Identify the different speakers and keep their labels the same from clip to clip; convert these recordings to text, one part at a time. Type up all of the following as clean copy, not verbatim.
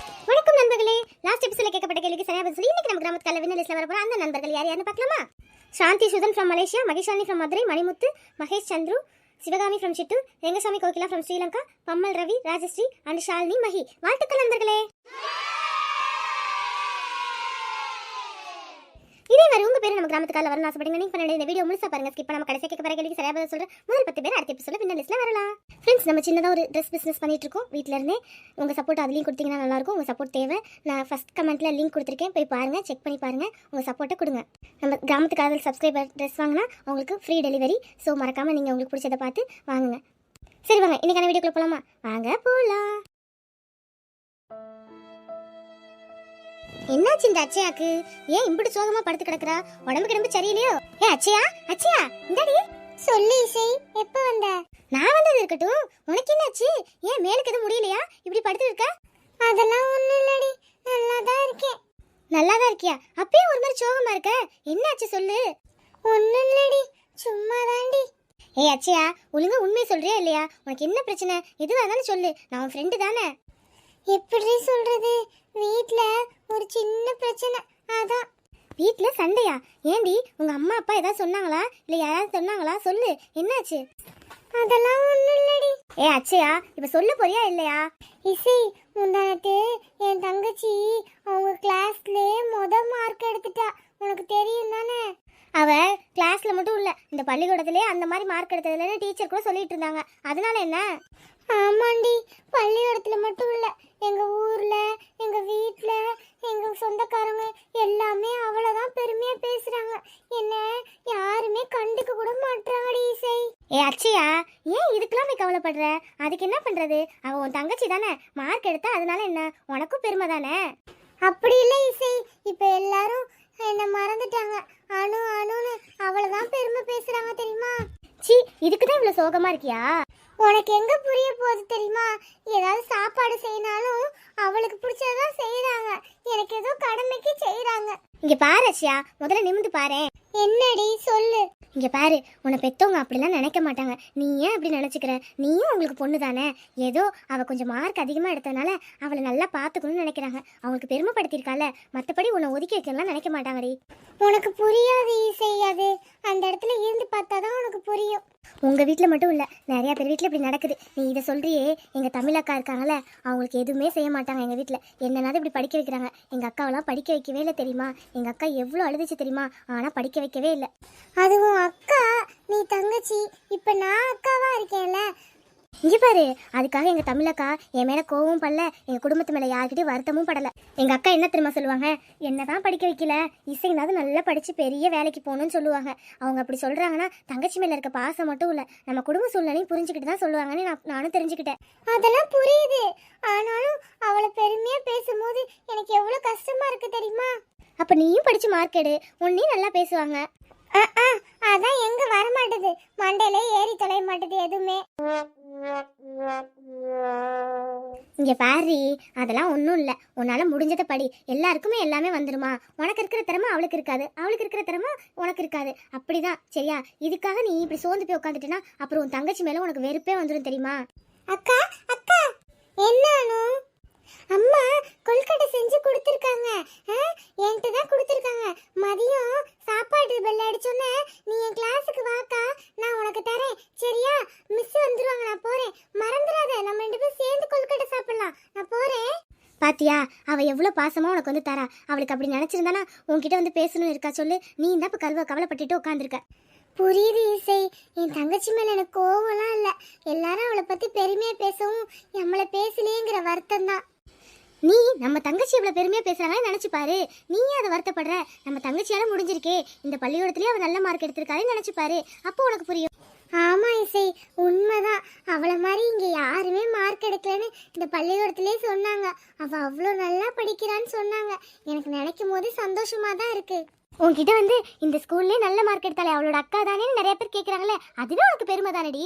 Speaker 1: வணக்கம் நண்பர்களே. லாஸ்ட் எபிசோட்ல கேட்கப்பட்ட கேள்விக்கு சரியா பதில் சொல்லி இன்னைக்கு நம்ம கிராமத்து கல்ல வின்னர் லிஸ்ட்ல வர போற அந்த நண்பர்கள் யார் யாருன்னு பார்க்கலாமா? Shanthi Sudhan from Malaysia, Maheshani from Madurai, Manimuthu, Mahesh Chandru, Sivakami from Chittu, Rengasamy Kokila from Sri Lanka, Pammal Ravi, Rajasri and Shalini Mahi. வாழ்த்துக்கள் நண்பர்களே. இதே மாதிரி உங்க பேர் நம்ம கிராமத்துக்கால வரணும் ஆசைப்பட்டீங்க நீங்க பண்ண இந்த வீடியோ முழுசா பாருங்க. ஸ்கிப் பண்ணாம கடைசி கேட்க போற கேள்விக்கு சரியா பதில் சொல்ற முதல் 10 பேர் அடுத்த எபிசோட்ல வின்னர் லிஸ்ட்ல வரலாம். ஃப்ரெண்ட்ஸ், நம்ம சின்னதா ஒரு ட்ரெஸ் பிசினஸ் பண்ணிட்டு இருக்கோம் வீட்ல இருந்தே. உங்க சப்போர்ட் அதுலயும் கொடுத்தீங்கன்னா நல்லா இருக்கும். உங்க சப்போர்ட் தேவை. நான் ஃபர்ஸ்ட் கமெண்ட்ல லிங்க் கொடுத்துருக்கேன், போய் பாருங்க, செக் பண்ணி பாருங்க. உங்க சப்போர்ட்டை கொடுங்க. நம்ம கிராமத்துக்காக சப்ஸ்கிரைபர் ட்ரெஸ் வாங்கினா உங்களுக்கு ஃப்ரீ டெலிவரி. ஸோ மறக்காம நீங்க உங்களுக்கு பிடிச்சதை பார்த்து வாங்குங்க. சரி வாங்க இன்னைக்கான வீடியோக்குள்ள போலாமா? வாங்க போலாம். என்னாச்சு இந்த அச்சயாக்கு? ஏன் இப்படி சோகமா படுத்து கிடக்குறா? உடம்பு கிடம்பு சரியில்லையோ? ஏ அச்சயா, அச்சயா இந்தாடி சொல்லு. இசை எப்ப வந்த? நான் வந்தது இருக்கட்டும், உனக்கு என்னாச்சு? ஏன் மேலுக்கு எதுவும் முடியலையா? இப்படி படுத்து இருக்க? அதெல்லாம் ஒண்ணும் இல்லடி, நல்லாதான் இருக்கேன். நல்லாதான் இருக்கியா? அப்பயே ஒரு மாதிரி சோகமா இருக்க, என்னாச்சு சொல்லு. ஒண்ணும் இல்லடி, சும்மா தாண்டி. ஏ அச்சயா, ஒழுங்கா உண்மையை சொல்றியா இல்லையா? உனக்கு என்ன பிரச்சனை? எதுவா இருந்தாலும் சொல்லு, நான் உன் ஃப்ரெண்டு தானே. எப்படி சொல்றது? வீட்ல ஒரு சின்ன பிரச்சனை, அதான். வீட்ல சண்டையா? ஏண்டி உங்க அம்மா அப்பா ஏதாவது சொன்னாங்களா? இல்ல யாராவது சொன்னாங்களா? சொல்லு, என்னாச்சு? அதெல்லாம் ஒண்ணும் இல்லடி. ஏ அச்சயா, இப்ப சொல்ல போறியா இல்லையா? இசை, முந்தானத்து என் தங்கச்சி அவங்க கிளாஸ்ல மார்க் எடுத்துட்டா. உனக்கு தெரியும் தானே? அவ கிளாஸ்ல மட்டும் இல்ல, இந்த பள்ளிக்கூடத்திலே அந்த மாதிரி மார்க் எடுத்ததுலன்னு டீச்சர் கூட சொல்லிட்டு இருந்தாங்க. அதனால என்ன? ஆமாண்டி, பள்ளிக்கூடத்துல மட்டும் இல்ல, எங்க ஊர்ல, எங்க வீட்ல, எங்க சொந்தக்காரங்க எல்லாமே அவளதான் பெருமையா பேசுறாங்க. என்ன யாருமே கண்டுக்க கூட மாட்டாங்கடி இசை. ஏ அச்சயா, ஏன் இதுக்கெல்லாம் போய் கவலைப்படுற? அதுக்கு என்ன பண்றது? அவ உன் தங்கச்சி தானே, மார்க் எடுத்தா அதனால என்ன? உனக்கும் பெருமை தானே. அப்படி இல்ல இசை, இப்ப எல்லாரும் என்ன மறந்துட்டாங்க. அணு அணுன்னு அவளதான் பெருமை பேசுறாங்க தெரியுமா? சி, இதுக்குதான் இவ்வளவு சோகமா இருக்கியா? உனக்கு எங்க புரிய போகுது தெரியுமா? ஏதாவது சாப்பாடு செய்யனாலும் அவளுக்கு பிடிச்சதான் செய்யறாங்க, எனக்கு ஏதோ கடமைக்கு செய்யறாங்க. இங்க பாரு அச்சியா, முதல்ல நிமிந்து பாரு. என்னடி சொல்லு. இங்க பாரு, உன்னை பெத்தவங்க அப்படிலாம் நினைக்க மாட்டாங்க. நீ ஏன் அப்படி நினைச்சுக்கிற? நீயும் அவங்களுக்கு பொண்ணு தானே. ஏதோ அவ கொஞ்சம் மார்க் அதிகமா எடுத்ததுனால அவளை நல்லா பாத்துக்கணும்னு நினைக்கிறாங்க. அவங்களுக்கு பெருமைப்படுத்திருக்கால, மத்தபடி உன்னை ஒதுக்கி வைக்கலாம் நினைக்க மாட்டாங்கடி. உனக்கு புரியாது செய்யாது, அந்த இடத்துல இருந்து பார்த்தாதான் உனக்கு புரியும். உங்க வீட்டுல மட்டும் இல்ல, நிறைய பேர் வீட்டுல இப்படி நடக்குது. நீ இதை சொல்றியே, எங்க தமிழ் அக்கா இருக்காங்கல்ல, அவங்களுக்கு எதுவுமே செய்ய மாட்டாங்க. எங்க வீட்டுல என்னன்னாலும் இப்படி படிக்க வைக்கிறாங்க. எங்க அக்காவெல்லாம் படிக்க வைக்கவே இல்லை தெரியுமா? எங்க அக்கா எவ்வளவு அழுதுச்சு தெரியுமா? ஆனா படிக்க வைக்கவே இல்லை. அதுவும் அக்கா, நீ தங்கச்சி, இப்ப நான் அக்காவா இருக்கேன்ல. இங்க பாரு, அதுக்காக எங்க தமிழக்கா என் மேல கோவமும் படல, எங்க குடும்பத்து மேல யார்கிட்டயும் வருத்தமும் படல. எங்க அக்கா என்ன தெரியுமா சொல்லுவாங்க? என்னதான் படிக்க வைக்கல, இசைனாவது நல்லா படிச்சு பெரிய வேலைக்கு போகணும்னு சொல்லுவாங்க. அவங்க அப்படி சொல்றாங்கன்னா தங்கச்சி மேல இருக்க பாசம் மட்டும் இல்ல, நம்ம குடும்ப சூழ்நிலையும் புரிஞ்சுக்கிட்டு தான் சொல்லுவாங்கன்னு நானும் தெரிஞ்சுக்கிட்டேன். அதெல்லாம் புரியுது, ஆனாலும் அவளை பெருமையா பேசும்போது எனக்கு எவ்வளவு கஷ்டமா இருக்கு தெரியுமா? அப்ப நீயும் படிச்சு மார்க் எடு, உன்னையும் நல்லா பேசுவாங்க. அதான் எங்க வர மாட்டேது, மண்டையில ஏறி தொலைய மாட்டேது எதுவுமே. இங்க பாரு, அதெல்லாம் ஒன்றும் இல்லை, உன்னால முடிஞ்சதை படி. எல்லாருக்குமே எல்லாமே வந்துருமா? உனக்கு இருக்கிற திறமை அவளுக்கு இருக்காது, அவளுக்கு இருக்கிற திறமை உனக்கு இருக்காது. அப்படிதான் சரியா? இதுக்காக நீ இப்படி சோர்ந்து போய் உட்காந்துட்டேன்னா அப்புறம் உன் தங்கச்சி மேல உனக்கு வெறுப்பே வந்துடும் தெரியுமா? அக்கா அக்கா, என்ன அம்மா கொல்கட்டை செஞ்சு கொடுத்துருக்காங்க, என்கிட்ட தான் கொடுத்துருக்காங்க. மதியம் சாப்பாடு பெல் அடிச்சோன்னே நீ என் கிளாஸுக்கு வாக்கா, நான் உனக்கு தரேன் சரியா? மிஸ் வந்துருவாங்க, நான் போறேன், மறந்துடாத. நம்ம 2 பேரும் சேர்ந்து கொல்கட்டை சாப்பிடலாம், நான் போறேன். பாத்தியா, அவ எவ்வளவு பாசமா உனக்கு வந்து தரா. அவளுக்கு அப்படி நினைச்சிருந்தானா உன்கிட்ட வந்து பேசணும்னு இருக்கா சொல்லு? நீ இந்த கவலைப்பட்டுட்டு உட்காந்துருக்க. புரியுது இசை, என் தங்கச்சி மேல எனக்கு கோவம்லாம் இல்ல. எல்லாரும் அவளை பத்தி பெருமையா பேசவும் நம்மளை பேசலேங்கிற வருத்தம் தான். நீ நம்ம தங்கச்சி இவ்வளவு பெருமையா பேசுறாங்கன்னு நினைச்சு பாரு. நீ அதை வருத்தப்படுற? நம்ம தங்கச்சியால முடிஞ்சிருக்கே, இந்த பள்ளிக்கூடத்திலேயே அவ நல்ல மார்க் எடுத்திருக்காருன்னு நினைச்சு பாரு, அப்போ உனக்கு புரியும். ஆமா இசை, உண்மைதான். அவளை மாதிரி இங்க யாருமே மார்க் எடுக்கலன்னு இந்த பள்ளிக்கூடத்திலே சொன்னாங்க. அவ அவ்வளோ நல்லா படிக்கிறான்னு சொன்னாங்க. எனக்கு நினைக்கும் போது சந்தோஷமா தான் இருக்கு. உன்கிட்ட வந்து இந்த ஸ்கூல்லே நல்ல மார்க் எடுத்தாலே அவளோட அக்கா தானே நிறைய பேர் கேக்குறாங்களே, அதுவே உனக்கு பெருமை தானடி.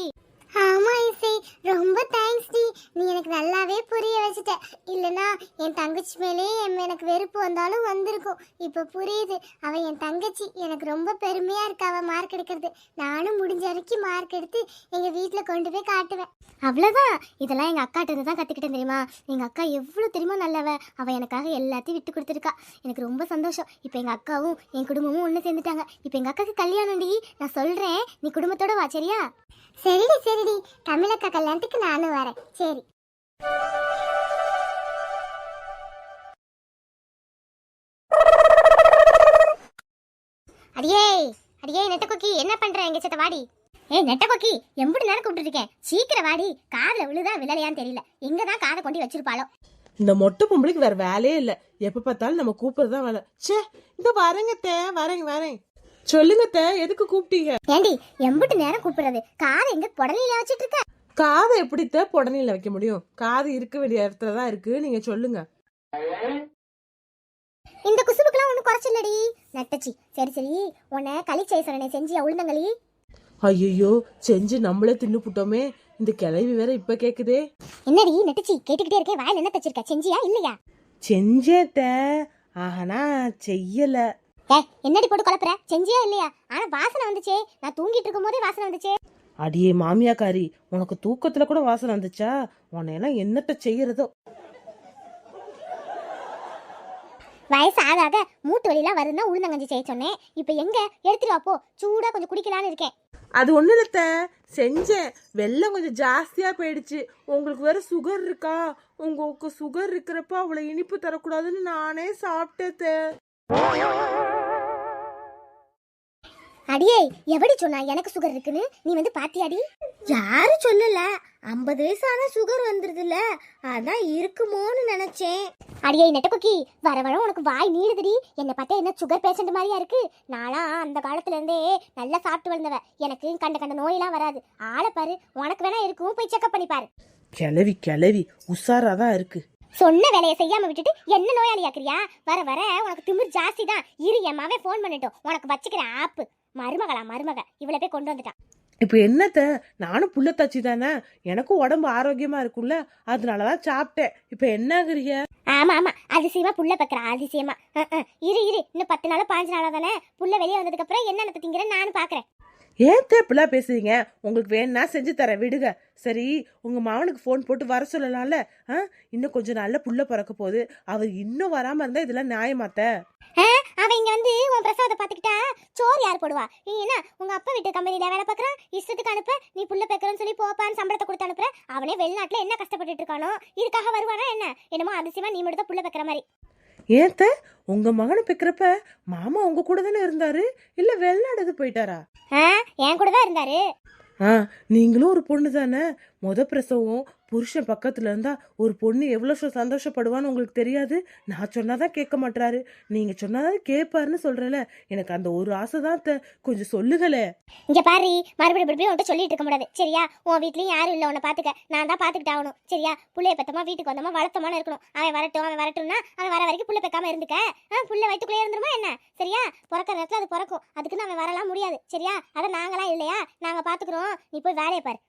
Speaker 1: ஆமா இசை, ரொம்ப தேங்க்ஸ் டி, நீ எனக்கு நல்லாவே புரிய வச்சுட்ட. இல்ல இல்லைன்னா என் தங்கச்சி மேலே எனக்கு வெறுப்பு வந்தாலும் வந்திருக்கும். இப்போ புரியுது, அவள் என் தங்கச்சி. எனக்கு ரொம்ப பெருமையாக இருக்கு அவள் மார்க் எடுக்கிறது. நானும் முடிஞ்ச வரைக்கும் மார்க் எடுத்து எங்கள் வீட்டில் கொண்டு போய் காட்டுவேன். அவ்வளோதான். இதெல்லாம் எங்கள் அக்காட்ட இருந்து தான் கற்றுக்கிட்டேன் தெரியுமா. எங்கள் அக்கா எவ்வளோ தெரியுமா நல்லவ. அவள் எனக்காக எல்லாத்தையும் விட்டு கொடுத்துருக்கா. எனக்கு ரொம்ப சந்தோஷம். இப்போ எங்கள் அக்காவும் என் குடும்பமும் ஒன்று சேர்ந்துட்டாங்க. இப்போ எங்கள் அக்காவுக்கு கல்யாணம்டி. நான் சொல்கிறேன், நீ குடும்பத்தோட வா சரியா? சரிடி சரிடி, தமிழக்கா கல்யாணத்துக்கு நானும் வரேன். சரி. அடியே அடியே நெட்டக்கொக்கி, என்ன பண்ற? எங்க சத்த வாடி. ஏய் நெட்டக்கொக்கி, எம்புட்டு நேரம் கூப்பிட்டு இருக்கேன், சீக்கிரம் வாடி. காதுல விழுதா விழலையான்னு தெரியல. எங்கதான் காதை கொண்டு வச்சிருப்பாளோ.
Speaker 2: இந்த மொட்டை பொம்பளைக்கு வேற வேலையே இல்ல. எப்ப பார்த்தாலும் நம்ம கூப்பிடுறதுதான் வேலை. சே, இந்த வரேங்க வரேன். சொல்லுங்க, எதுக்கு கூப்பிட்டீங்க?
Speaker 1: ஏண்டி எம்புட்டு நேரம் கூப்பிடுறது? காதை எங்க புடலையில வச்சிட்டு இருக்க?
Speaker 2: காதை எப்படித்த புடனையில வைக்க முடியும்? காது இருக்க வேண்டிய இடத்துலதான் இருக்கு. நீங்க சொல்லுங்க.
Speaker 1: இந்த குசுபுக்கெல்லாம் ஒன்னும் குறைச்சில்லடி நட்டச்சி. சரி சரி, உன்னை களி செய்ய செஞ்சியா உளுந்தங்களி?
Speaker 2: ஐயோ, செஞ்சு நம்மளே தின்னு புட்டோமே. இந்த கிளவி வேற இப்ப கேக்குதே.
Speaker 1: என்னடி நட்டச்சி கேட்டுக்கிட்டே இருக்கே, வாயில என்ன தச்சிருக்க? செஞ்சியா இல்லையா?
Speaker 2: செஞ்சேத்த, ஆனா செய்யல.
Speaker 1: என்னடி போட்டு குழப்புற? செஞ்சியா இல்லையா? ஆனா வாசனை வந்துச்சே. நான் தூங்கிட்டு இருக்கும் போதே வாசனை வந்துச்சே.
Speaker 2: அடியே மாமியாக்காரி, உனக்கு தூக்கத்துல கூட வாசனை வந்துச்சா? உன்னையெல்லாம் என்னத்த செய்யறதோ.
Speaker 1: வயசு ஆக மூட்டு வலிலாம் வருதுன்னா உளுந்தங்கஞ்சி செய்ய சொன்னேன். இப்ப எங்க எடுத்துட்டு வாப்போ, சூடா கொஞ்சம் குடிக்கலான்னு இருக்கேன்.
Speaker 2: அது ஒண்ணு இல்லத்த, செஞ்சேன். வெள்ளம் கொஞ்சம் ஜாஸ்தியா போயிடுச்சு. உங்களுக்கு வேற சுகர் இருக்கா? உங்களுக்கு சுகர் இருக்கிறப்ப அவ்வளவு இனிப்பு தரக்கூடாதுன்னு நானே சாப்பிட்டேன்.
Speaker 1: அடியே எவடி சொன்னா எனக்கு சுகர் இருக்குன்னு? நீ வந்து பாத்தியாடி? யாரு சொல்லல. 50 வயசு ஆனா சுகர் வந்துருதுல, அதான் இருக்குமோன்னு நினைச்சேன். அடியே நெட்டக்குக்கி, வர வர உனக்கு வாய் நீடுதுடி. என்னை பார்த்தா என்ன சுகர் பேஷண்ட் மாதிரியா இருக்கு? நானா அந்த காலத்துல இருந்தே நல்லா சாப்பிட்டு வளர்ந்தவ. எனக்கு கண்ட நோயெல்லாம் வராது. ஆளை பாரு, உனக்கு வேணா இருக்கும், போய் செக்அப் பண்ணி பாரு.
Speaker 2: கிளவி உசாராதான் இருக்கு.
Speaker 1: சொன்ன வேலையை செய்யாம விட்டுட்டு என்ன நோயாளியாக்குறியா? வர வர உனக்கு திமிர் ஜாஸ்தி தான். இரு, என் மாவே போன் பண்ணிட்டோம், உனக்கு வச்சுக்கிறேன் ஆப்பு. மருமக இவ்வளவு போய் கொண்டு வந்துட்டான்.
Speaker 2: இப்ப என்னத்த, நானும் புள்ள தச்சு தானே, எனக்கும் உடம்பு ஆரோக்கியமா இருக்கும்ல, அதனாலதான் சாப்பிட்டேன். இப்ப என்ன ஆகுறீங்க?
Speaker 1: ஆமா அதிசயமா புள்ள பக்கற அதிசயமா. இரு இன்னும் 10 நாளா 15 நாளா தானே. புள்ள வெளியே வந்ததுக்கு அப்புறம் என்ன திங்கிறேன்னு நானும் பாக்குறேன்.
Speaker 2: ஏன் இப்படிலாம் பேசுறீங்க? உங்களுக்கு வேணா செஞ்சு தரேன், விடுங்க. சரி, உங்க மாவனுக்கு போன் போட்டு வர சொல்லலாம்ல. இன்னும் கொஞ்சம் நாள்ல புள்ள பிறக்க போகுது. அவர் இன்னும் வராம இருந்தா இதெல்லாம் நியாயமாத்த?
Speaker 1: அவன் இங்க வந்து உன் பிரசவத்தை பாத்துக்கிட்டா சோறு யார் போடுவா? நீ என்ன உங்க அப்பா வீட்டு கம்பெனில வேலை பாக்குறான், இஷ்டத்துக்கு அனுப்ப. நீ புள்ள பேக்கறன்னு சொல்லி போப்பான்னு சம்பளத்தை கொடுத்து அனுப்புற. அவனே வெளிநாட்டுல என்ன கஷ்டப்பட்டுட்டு இருக்கானோ, இதுக்காக வருவானா என்ன? என்னமோ அதிசயமா நீ மட்டும் தான் புள்ள பேக்கற மாதிரி.
Speaker 2: ஏத்த, உங்க மகனை பெக்கிறப்ப மாமா உங்க கூட தானே இருந்தாரு, இல்ல வெளிநாடு போயிட்டாரா?
Speaker 1: என் கூட தான் இருந்தாரு.
Speaker 2: நீங்களும் ஒரு பொண்ணு தானே. பிரசவம் புருஷன் பக்கத்துல இருந்தா ஒரு பொண்ணு எவ்வளவு சந்தோஷப்படுவான்னு உங்களுக்கு தெரியாது? நான் சொன்னாதான் கேட்க மாட்டாரு, நீங்க சொன்னாதான் கேட்பாருன்னு சொல்றேன்ல. எனக்கு அந்த ஒரு ஆசைதான். கொஞ்சம் சொல்லுங்களே.
Speaker 1: இங்க பாரு, மறுபடியும் உன்கிட்ட சொல்லிட்டு இருக்க முடியாது சரியா? உன் வீட்லயும் யாரும் இல்ல உன்னை பாத்துக்க, நான் தான் பாத்துக்கிட்டு ஆகணும் சரியா? புள்ளைய பெத்தமா வீட்டுக்கு வந்தமா வளர்த்தமான இருக்கணும். அவன் வரட்டும்னா அவன் வர வரைக்கும் புள்ள பெக்காம இருந்துக்க. புள்ள வயிற்றுக்குள்ளே இருந்துருமா என்ன சரியா? பிறக்கிற நேரத்துல அது பிறக்கும், அதுக்குன்னு அவன் வரலாம் முடியாது சரியா? அதை நாங்களாம் இல்லையா, நாங்க பாத்துக்கிறோம். நீ போய் வேலையை பாரு.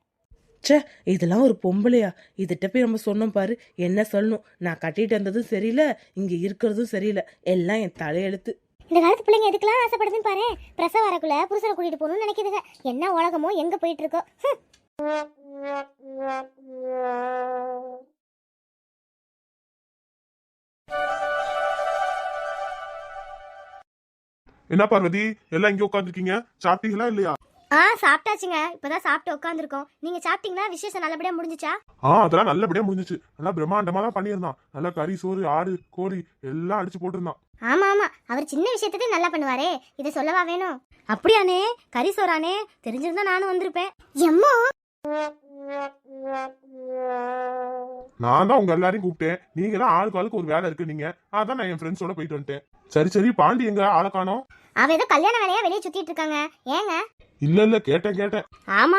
Speaker 2: சே, இதெல்லாம் ஒரு பொம்பளையா? இதுகிட்ட போய் நம்ம சொன்னோம் பாரு, என்ன சொல்லணும்? நான் கட்டிட்டு வந்ததும் சரியில்லை, இங்க இருக்கிறதும் சரியில்லை, எல்லாம் என் தலையெழுத்து.
Speaker 1: இந்த காலத்து பிள்ளைங்க எதுக்கெல்லாம் ஆசைப்படுதுன்னு பாரு. பிரசவ வரக்குள்ள புருஷனை கூட்டிட்டு போகணும்னு நினைக்குதுங்க. என்ன உலகமோ, எங்க போயிட்டு இருக்கோ.
Speaker 3: என்ன பார்வதி, எல்லாம் இங்க உட்காந்துருக்கீங்க? சாப்பிட்டீங்களா இல்லையா?
Speaker 1: சாப்பிட்டாச்சுங்க. இப்பதான் சாப்பிட்டு உட்காந்துருக்கோம். நீங்க சாப்பிட்டீங்களா? விசேஷம் நல்லபடியா முடிஞ்சுச்சா?
Speaker 3: அதெல்லாம் நல்லபடியா முடிஞ்சிச்சு. நல்லா பிரம்மாண்டமா தான் பண்ணியிருந்தான். நல்லா கறி, சோறு, ஆடு, கோழி எல்லாம் அடிச்சு போட்டிருந்தான்.
Speaker 1: ஆமா அவர் சின்ன விஷயத்துக்கு நல்லா பண்ணுவாரே, இதை சொல்லவா வேணும்? அப்படியானே? கறி சோறானே? தெரிஞ்சிருந்தா நானும் வந்திருப்பேன். எம்மோ,
Speaker 3: நான் தான் உங்க எல்லாரையும் கூப்பிட்டேன். நீங்க தான் ஆளுக்கு ஆளுக்கு ஒரு வேலை இருக்கு நீங்க. அதான் நான் என் ஃப்ரெண்ட்ஸோட போயிட்டு வந்துட்டேன். சரி, பாண்டி எங்க? ஆளை காணோம்.
Speaker 1: அவ ஏதோ கல்யாண வேலையா வெளியே சுத்திட்டு இருக்காங்க. ஏங்க?
Speaker 3: இல்ல கேட்டேன்.
Speaker 1: ஆமா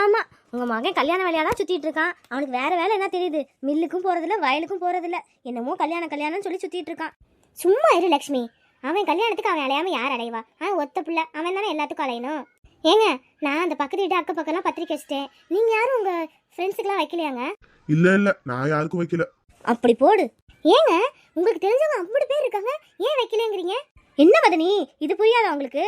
Speaker 1: உங்க மகன் கல்யாண வேலையா தான் சுத்திட்டு இருக்கான். அவனுக்கு வேற வேலை என்ன தெரியுது? மில்லுக்கும் போறதில்ல, வயலுக்கும் போறதில்ல, என்னமோ கல்யாணம் சொல்லி சுத்திட்டு இருக்கான். சும்மா இரு லட்சுமி. அவன் கல்யாணத்துக்கு அவன் அலையாம யார் அலைவா? ஒத்த பிள்ளை அவன் தானே எல்லாத்துக்கும் அலையணும். ஏங்க, நான் அந்த பக்கத்து வீட்டு அக்க பக்கம்லாம் பத்திரிக்கை வச்சிட்டேன். நீங்க யாரும் உங்க ஃப்ரெண்ட்ஸுக்கெல்லாம் வைக்கலையாங்க?
Speaker 3: இல்ல நான் யாருக்கும் வைக்கல.
Speaker 1: அப்படி போடு. ஏங்க உங்களுக்கு தெரிஞ்சவங்க அப்படி பேர் இருக்காங்க, ஏன் வைக்கலங்கிறீங்க? என்ன மதனி இது புரியாதா உங்களுக்கு?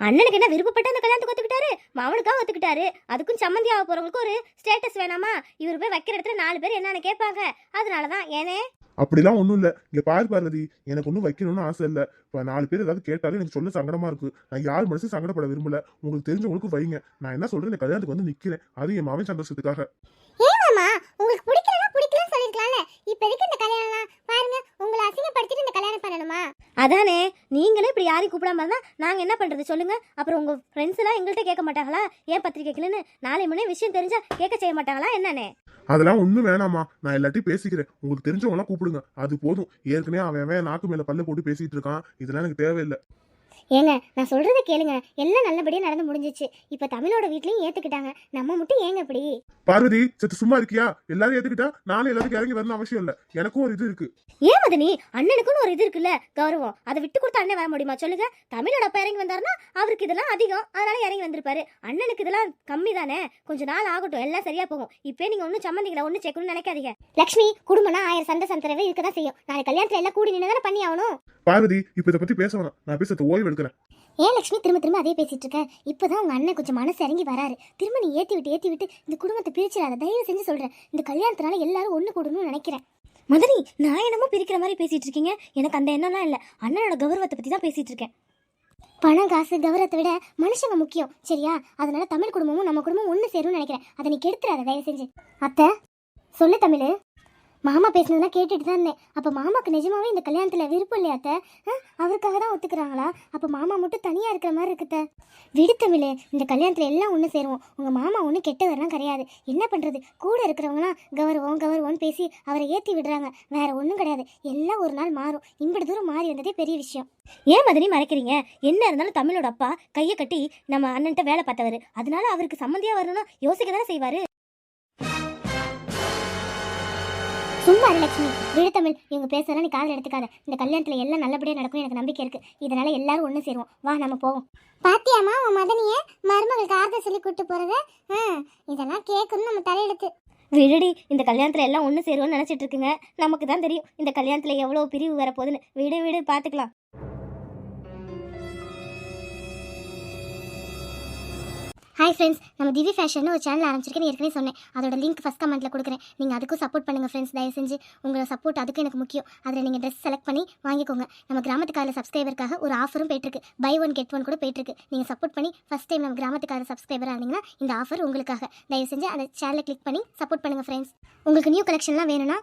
Speaker 1: அண்ணனுக்கு என்ன விருப்பப்பட்ட அந்த கல்யாணத்துக்கு ஒத்துக்கிட்டாரு, மாவனுக்காக ஒத்துக்கிட்டாரு. அதுக்கும் சம்மந்தி ஆக போறவங்களுக்கு ஒரு ஸ்டேட்டஸ் வேணாமா? இவர் போய் வைக்கிற இடத்துல 4 பேர் என்னன்னு கேட்பாங்க. அதனாலதான். ஏனே
Speaker 3: அப்படிலாம் ஒண்ணும் இல்ல. இங்க பாரு பார்வதி, எனக்கு ஒன்றும் வைக்கணும்னு ஆசை இல்ல. இப்ப 4 பேர் ஏதாவது கேட்டாலும் எனக்கு சொல்ல சங்கடமா இருக்கு. நான் யார் மனசு சங்கடப்பட விரும்பல. உங்களுக்கு தெரிஞ்சவங்களுக்கு வைங்க. நான் என்ன சொல்றேன், இந்த கல்யாணத்துக்கு வந்து நிக்கிறேன், அது என் மாவன் சந்தோஷத்துக்காக.
Speaker 1: ஏமாமா உங்களுக்கு பிடிக்கலனா பிடிக்கலன்னு சொல்லிருக்கலாம்ல. இப்ப எதுக்கு இந்த கல்யாணம்? பாருங்க, உங்களை அசிங்கப்படுத்திட்டு இந்த கல்யாணம் பண்ணணுமா? அதானே, நீங்களே இப்படி யாரையும் கூப்பிடாம இருந்தா நாங்க என்ன பண்றது சொல்லுங்க? அப்புறம் உங்க ஃப்ரெண்ட்ஸ் எல்லாம் எங்கள்கிட்ட கேட்க மாட்டாங்களா? ஏன் பத்திரிக்கை வைக்கலன்னு? நாளை முன்னே விஷயம் தெரிஞ்சா கேட்க செய்ய மாட்டாங்களா என்னன்னு?
Speaker 3: அதெல்லாம் ஒண்ணும் வேணாமா, நான் எல்லாத்தையும் பேசிக்கிறேன். உங்களுக்கு தெரிஞ்சவங்க எல்லாம் கூப்பிடுங்க, அது போதும். ஏற்கனவே அவன் நாக்கு மேல பல்ல போட்டு பேசிட்டு இருக்கான், இதெல்லாம் எனக்கு தேவையில்லை.
Speaker 1: ஏங்க நான் சொல்றதை கேளுங்க, எல்லாம் நல்லபடியா நடந்து முடிஞ்சிச்சு. இப்ப தமிழோட வீட்லயும் ஏத்துக்கிட்டாங்க, நம்ம மட்டும் ஏங்க இப்படி?
Speaker 3: பார்வதி சத்து சும்மா இருக்கியா? எல்லாரும் ஏத்துக்கிட்டா நானும் எல்லாத்துக்கும் இறங்கி வரணும் அவசியம் இல்ல. எனக்கும் ஒரு இது இருக்கு.
Speaker 1: ஏன் மதனி, அண்ணனுக்குன்னு ஒரு இது இருக்குல்ல, கௌரவம். அதை விட்டு கொடுத்து அண்ணன் வர முடியுமா சொல்லுங்க? தமிழோட அப்பா இறங்கி வந்தாருன்னா அவருக்கு இதெல்லாம் அதிகம், அதனால இறங்கி வந்திருப்பாரு. அண்ணனுக்கு இதெல்லாம் கம்மி தானே, கொஞ்ச நாள் ஆகட்டும், எல்லாம் சரியா போகும். இப்ப நீங்க ஒன்னும் சம்மந்திகளை ஒன்னும் சேர்க்கணும்னு நினைக்காதீங்க. லட்சுமி, குடும்பம்னா 1000 சண்டை சந்தரவே இருக்கதான் செய்யும். நாளை கல்யாணத்துல எல்லாம் கூடி நின்று தானே பண்ணி ஆகணும்.
Speaker 3: பார்வதி இப்ப இதை பத்தி பேச வேணாம், நான் பேசுறது ஓய்வு எடுக்கிறேன்.
Speaker 1: ஏன் லட்சுமி திரும்ப திரும்ப அதே பேசிட்டு இருக்க? இப்பதான் உங்க அண்ணன் கொஞ்சம் மனசு இறங்கி வராரு. திரும்ப நீ ஏத்தி விட்டு இந்த குடும்பத்தை பிரிச்சிடாத, தயவு செஞ்சு சொல்றேன். இந்த கல்யாணத்தினால எல்லாரும் ஒண்ணு கூடணும்னு நினைக்கிறேன். மதனி, நான் என்னமோ பிரிக்கிற மாதிரி பேசிட்டு இருக்கீங்க. எனக்கு அந்த எண்ணம்லாம் இல்ல. அண்ணனோட கௌரவத்தை பத்தி தான் பேசிட்டு இருக்கேன். பணம் காசு கௌரவத்தை விட மனுஷங்க முக்கியம், சரியா? அதனால தமிழ் குடும்பமும் நம்ம குடும்பமும் ஒண்ணு சேரும்னு நினைக்கிறேன். அதை நீ கெடுத்துறாத தயவு செஞ்சு. அத்தை சொல்லு தமிழ். மாமா பேசினதெல்லாம் கேட்டுட்டு தான் இருந்தேன். அப்போ மாமாக்கு நிஜமாவே இந்த கல்யாணத்தில் விருப்பம் இல்லையா அத்தை? அவருக்காக தான் ஒத்துக்கிறாங்களா? அப்போ மாமா மட்டும் தனியாக இருக்கிற மாதிரி இருக்குத்த. விடு தமிழ், இந்த கல்யாணத்தில் எல்லாம் ஒன்று சேருவோம். உங்கள் மாமா ஒன்றும் கெட்டவரெலாம் கிடையாது. என்ன பண்ணுறது, கூட இருக்கிறவங்களாம் கௌரவம்னு பேசி அவரை ஏற்றி விடுறாங்க. வேற ஒன்றும் கிடையாது, எல்லாம் ஒரு நாள் மாறும். இம்படி தூரம் மாறி வந்ததே பெரிய விஷயம். ஏன் மதனி மறைக்கிறீங்க? என்ன இருந்தாலும் தமிழோட அப்பா கையை கட்டி நம்ம அண்ணன்ட்ட வேலை பார்த்தவர். அதனால அவருக்கு சம்மந்தியாக வரணும்னா யோசிக்க தானே செய்வார். சும்மா லட்சுமி, விடு தமிழ். இவங்க பேசுறதா நீ காதில் எடுத்துக்காத. இந்த கல்யாணத்துல எல்லாம் நல்லபடியா நடக்கும், எனக்கு நம்பிக்கை இருக்கு. இதனால எல்லாரும் ஒண்ணு சேருவோம். வா நம்ம போவோம். பாத்தியாமா உன் மதனிய மருமகளுக்கு ஆறுதல் சொல்லி கூட்டு போறத? இதெல்லாம் கேட்கணும் நம்ம தலையெடுத்து. விடுடி, இந்த கல்யாணத்துல எல்லாம் ஒண்ணு சேருவோம்னு நினைச்சிட்டு இருக்குங்க. நமக்கு தான் தெரியும் இந்த கல்யாணத்துல எவ்வளவு பிரிவு வர போகுதுன்னு. விடு பாத்துக்கலாம். ஹாய் ஃப்ரெண்ட்ஸ், நம்ம திவி ஃபேஷன் ஒரு சேனல் ஆரம்பிச்சிருக்கேன், ஏற்கனவே சொன்னேன். அதோட லிங்க் ஃபஸ்ட் கமெண்ட்டில் கொடுக்குறேன். நீங்கள் அதுக்கும் சப்போர்ட் பண்ணுங்கள் ஃப்ரெண்ட்ஸ். தயவு செஞ்சு உங்களோட சப்போர்ட் அதுக்கு எனக்கு முக்கியம். அதில் நீங்கள் ட்ரெஸ் செலக்ட் பண்ணி வாங்கிக்கோங்க. நம்ம கிராமத்துக்கார சப்ஸ்கிரைபருக்காக ஒரு ஆஃபரும் போயிட்டுருக்கு. பை 1 get 1 கூட போயிட்டுருக்கு. நீங்கள் சப்போர்ட் பண்ணி ஃபஸ்ட் டைம் நம்ம கிராமத்துக்கார சப்ஸ்கிரைபராக இருந்தீங்கன்னா இந்த ஆஃபர் உங்களுக்காக. தயவு செஞ்சு அந்த சேனலை கிளிக் பண்ணி சப்போர்ட் பண்ணுங்கள் ஃப்ரெண்ட்ஸ். உங்களுக்கு நியூ கலெக்ஷன்லாம் வேணும்னா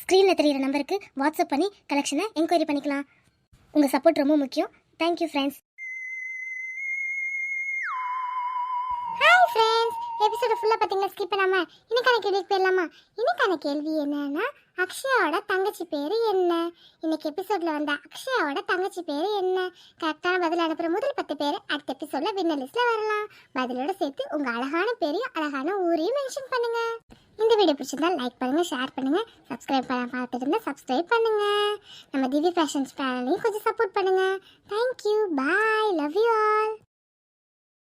Speaker 1: ஸ்க்ரீனில் தெரியிற நம்பருக்கு வாட்ஸ்அப் பண்ணி கலெக்ஷனை என்கொயரி பண்ணிக்கலாம். உங்கள் சப்போர்ட் ரொம்ப முக்கியம். Thank you friends. ஹாய் ஃப்ரெண்ட்ஸ், எபிசோட ஃபுல்லாக பார்த்தீங்கன்னா ஸ்கிப் பண்ணாமல் இன்னைக்கான கேள்விக்கு போயிடலாமா? இன்னைக்கான கேள்வி என்னன்னா, அக்ஷயாவோட தங்கச்சி பேர் என்ன? இன்னைக்கு எபிசோடில் வந்த அக்ஷயாவோட தங்கச்சி பேர் என்ன? கரெக்டான பதில் அனுப்புகிற முதல் 10 பேர் அடுத்த எபிசோடில் வின்னர் லிஸ்ட்டில் வரலாம். பதிலோட சேர்த்து உங்கள் அழகான பேரையும் அழகான ஊரையும் மென்ஷன் பண்ணுங்கள். இந்த வீடியோ பிடிச்சிருந்தா லைக் பண்ணுங்கள், ஷேர் பண்ணுங்கள், சப்ஸ்கிரைப் பண்ண பார்த்துட்டு இருந்தால் சப்ஸ்கிரைப் பண்ணுங்கள். நம்ம திவி ஃபேஷன்ஸ் சேனலையும் கொஞ்சம் சப்போர்ட் பண்ணுங்கள். Thank you, bye, love you all.